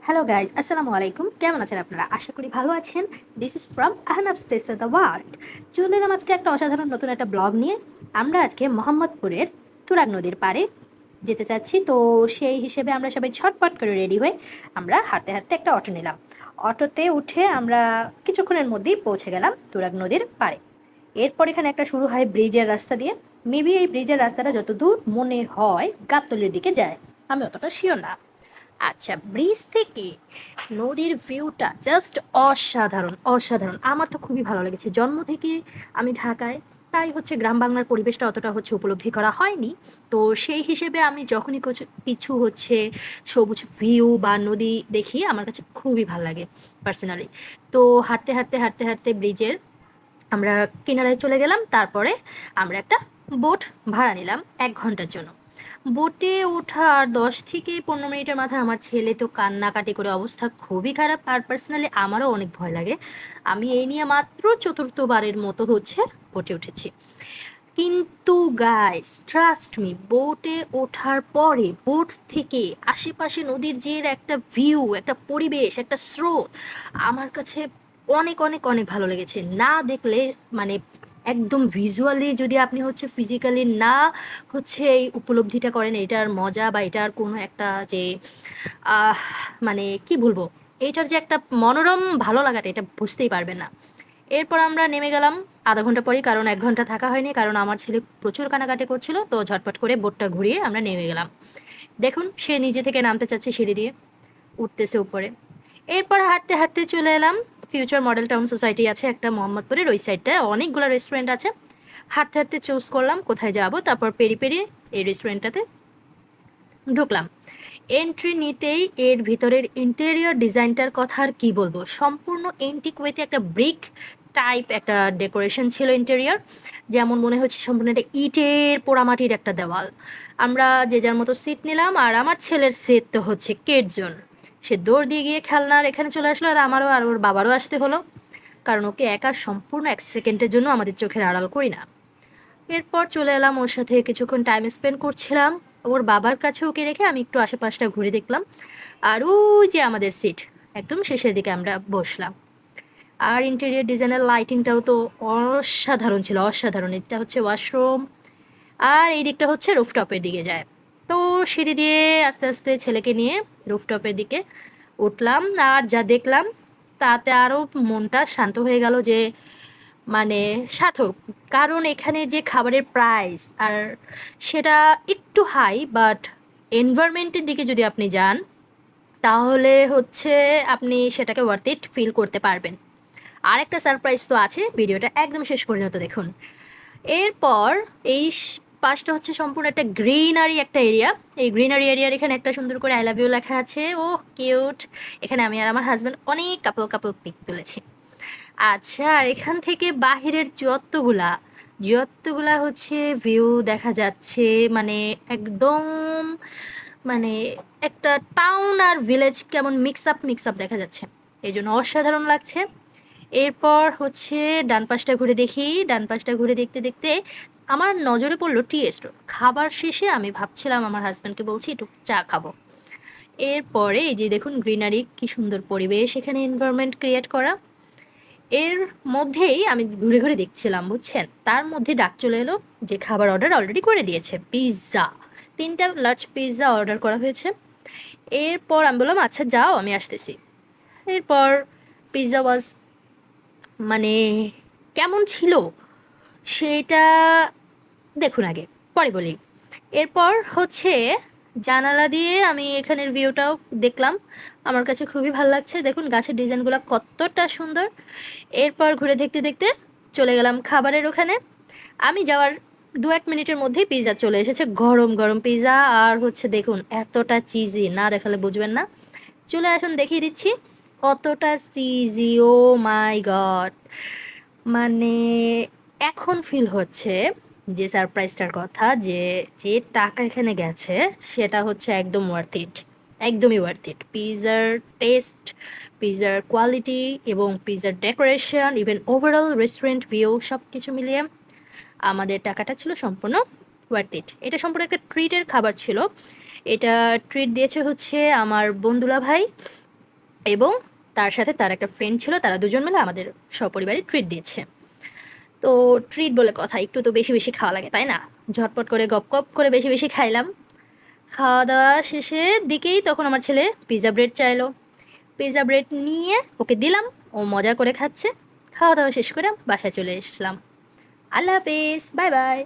Hello guys, আসসালামু আলাইকুম। কেমন আছেন আপনারা? আশা করি ভালো আছেন। This is from Ahnab stress of the world. চলে এলাম আজকে একটা অসাধারণ নতুন একটা ব্লগ নিয়ে। আমরা আজকে মোহাম্মদপুরের তুরাগ নদীর পাড়ে যেতে চাচ্ছি। তো সেই হিসেবে আমরা সবাই ছটপট করে রেডি হয়ে আমরা হাঁটতে হাঁটতে একটা অটো নিলাম। অটোতে উঠে আমরা কিছুক্ষণের মধ্যেই পৌঁছে গেলাম তুরাগ নদীর পাড়ে। এরপর এখানে একটা শুরু হয় ব্রিজের রাস্তা দিয়ে। মেবি এই ব্রিজের রাস্তাটা যতদূর মনে হয় গাবতলীর দিকে যায়, আমি অতটা শিওর না। আচ্ছা, ব্রিজ থেকে নদীর ভিউটা জাস্ট অসাধারণ অসাধারণ। আমার তো খুবই ভালো লেগেছে। জন্ম থেকে আমি ঢাকায়, তাই হচ্ছে গ্রাম বাংলার পরিবেশটা অতটা হচ্ছে উপলব্ধি করা হয়নি। তো সেই হিসেবে আমি যখনই কিছু কিছু হচ্ছে সবুজ ভিউ বা নদী দেখি, আমার কাছে খুবই ভালো লাগে পার্সোনালি। তো হাঁটতে হাঁটতে হাঁটতে হাঁটতে ব্রিজের আমরা কিনারায় চলে গেলাম। তারপরে আমরা একটা বোট ভাড়া নিলাম 1 ঘন্টার জন্য। বোটে ওঠার 10 থেকে 15 মিনিটের মাথায় আমার ছেলে তো কান্নাকাটি করে অবস্থা খুবই খারাপ। আর পার্সোনালি আমারও অনেক ভয় লাগে। আমি এই নিয়ে মাত্র চতুর্থবারের মতো হচ্ছে বোটে উঠেছি। কিন্তু গাইস, ট্রাস্ট মি, বোটে ওঠার পরে বোট থেকে আশেপাশে নদীর যে একটা ভিউ, একটা পরিবেশ, একটা স্রোত আমার কাছে অনেক অনেক অনেক ভালো লেগেছে। না দেখলে মানে একদম ভিজুয়ালি যদি আপনি হচ্ছে ফিজিক্যালি না হচ্ছে এই উপলব্ধিটা করেন এটার মজা বা এটার কোনো একটা যে আহ মানে কি বলবো, এটার যে একটা মনোরম ভালো লাগাটা এটা বুঝতেই পারবেন না। এরপর আমরা নেমে গেলাম 0.5 ঘন্টা পরেই, কারণ 1 ঘন্টা থাকা হয়নি, কারণ আমার ছেলে প্রচুর কানাকাটি করছিল। তো ঝটপট করে বোটটা ঘুরিয়ে আমরা নেমে গেলাম। দেখুন, সে নিজে থেকে নামতে চাচ্ছে সিঁড়ি দিয়ে, উঠতেছে উপরে। এরপর হাঁটতে হাঁটতে চলে এলাম ফিউচার মডেল টাউন সোসাইটি আছে একটা মোহাম্মদপুরের ওই সাইডটায়, অনেকগুলো রেস্টুরেন্ট আছে। হাঁটতে হাঁটতে চুজ করলাম কোথায় যাব, তারপর পেরি পেরি এই রেস্টুরেন্টটাতে ঢুকলাম। এন্ট্রি নিতেই এর ভিতরের ইন্টেরিয়র ডিজাইনটার কথা আর কি বলবো, সম্পূর্ণ এন্টিক ওয়েতে একটা ব্রিক টাইপ একটা ডেকোরেশন ছিল ইন্টেরিয়র। যেমন মনে হচ্ছে সম্পূর্ণ একটা ইটের পোড়ামাটির একটা দেওয়াল। আমরা যে যার মতো সিট নিলাম, আর আমার ছেলের সিট তো হচ্ছে কেট জোন। সে দৌড় দিয়ে গিয়ে খেলনার এখানে চলে আসলো, আর আমারও আর ওর বাবারও আসতে হলো, কারণ ওকে একা সম্পূর্ণ 1 সেকেন্ডের জন্য আমাদের চোখের আড়াল করি না। এরপর চলে এলাম ওর সাথে কিছুক্ষণ টাইম স্পেন্ড করছিলাম। ওর বাবার কাছে ওকে রেখে আমি একটু আশেপাশটা ঘুরে দেখলাম। আর ওই যে আমাদের সিট একদম শেষের দিকে আমরা বসলাম। আর ইন্টেরিয়র ডিজাইনের লাইটিংটাও তো অসাধারণ ছিল, অসাধারণ। এটা হচ্ছে ওয়াশরুম, আর এই দিকটা হচ্ছে রুফটপের দিকে যায়। তো সিঁড়ি দিয়ে আস্তে আস্তে ছেলেকে নিয়ে রুফটপের দিকে উঠলাম। আর যা দেখলাম তাতে আরও মনটা শান্ত হয়ে গেল যে মানে সার্থক। কারণ এখানে যে খাবারের প্রাইস আর সেটা একটু হাই, বাট এনভায়রনমেন্টের দিকে যদি আপনি যান তাহলে হচ্ছে আপনি সেটাকে ওয়ার্থ ইট ফিল করতে পারবেন। আর একটা সারপ্রাইজ তো আছে, ভিডিওটা একদম শেষ পর্যন্ত দেখুন। এরপর এই পাশটা হচ্ছে সম্পূর্ণ একটা গ্রিনারি একটা এরিয়া। এই গ্রিনারি এরিয়ার এখানে একটা সুন্দর করে আই লাভ ইউ লেখা আছে, ও কিউট। এখানে আমি আর আমার হাজব্যান্ড অনেক কাপল কাপল পিক তুলেছি। আচ্ছা, আর এখান থেকে বাহিরের যতগুলা হচ্ছে ভিউ দেখা যাচ্ছে, মানে একদম মানে একটা টাউন আর ভিলেজ কেমন মিক্স আপ দেখা যাচ্ছে, এই জন্য অসাধারণ লাগছে। এরপর হচ্ছে ডান পাশটা ঘুরে দেখি। ডান পাশটা ঘুরে দেখতে দেখতে আমার নজরে পড়লো টি স্টোর। খাবার শেষে আমি ভাবছিলাম, আমার হাজব্যান্ডকে বলছি একটু চা খাবো। এরপরে এই যে দেখুন গ্রিনারি, কি সুন্দর পরিবেশ, এখানে এনভায়রনমেন্ট ক্রিয়েট করা। এর মধ্যেই আমি ঘুরে ঘুরে দেখছিলাম, বুঝছেন, তার মধ্যে ডাক চলে এলো যে খাবার অর্ডার অলরেডি করে দিয়েছে। পিৎজা, 3টা লার্জ পিৎজা অর্ডার করা হয়েছে। এরপর আমি বললাম আচ্ছা যাও, আমি আসতেছি। এরপর পিৎজা ওয়াজ মানে কেমন ছিল সেটা দেখুন আগে, পরে বলি। এরপর হচ্ছে জানালা দিয়ে আমি এখানের ভিউটাও দেখলাম। আমার কাছে খুবই ভালো লাগছে, দেখুন গাছের ডিজাইনগুলো কতটা সুন্দর। এরপর ঘুরে দেখতে দেখতে চলে গেলাম খাবারের ওখানে। আমি যাওয়ার 2-1 মিনিটের মধ্যেই পিৎজা চলে এসেছে, গরম গরম পিৎজা। আর হচ্ছে দেখুন এতটা চিজি, না দেখালে বুঝবেন না। চলে আসুন দেখিয়ে দিচ্ছি কতটা চিজি, ও মাই গড। মানে এখন ফিল হচ্ছে যে সারপ্রাইজটার কথা, যে যে টাকা এখানে গেছে সেটা হচ্ছে একদম ওয়ার্থ ইট, একদমই ওয়ার্থ ইট। পিৎজার টেস্ট, পিৎজার কোয়ালিটি এবং পিৎজার decoration, even overall restaurant view সব কিছু মিলিয়ে আমাদের টাকাটা ছিল সম্পূর্ণ ওয়ার্থ ইট। এটা সম্পূর্ণ একটা ট্রিটের খাবার ছিল। এটা ট্রিট দিয়েছে হচ্ছে আমার বন্ধুলা ভাই। এবং তার সাথে তার একটা ফ্রেন্ড ছিল, তারা দুজন মিলে আমাদের সপরিবারে ট্রিট দিয়েছে। তো ট্রিট বলে কথা, একটু তো বেশি বেশি খাওয়া লাগে তাই না? ঝটপট করে গপ গপ করে বেশি বেশি খাইলাম। খাওয়া দাওয়া শেষের দিকেই তখন আমার ছেলে পিৎজা ব্রেড চাইলো। পিৎজা ব্রেড নিয়ে ওকে দিলাম, ও মজা করে খাচ্ছে। খাওয়া দাওয়া শেষ করে বাসায় চলে এসলাম। আল্লাহ হাফেজ, বাই বাই।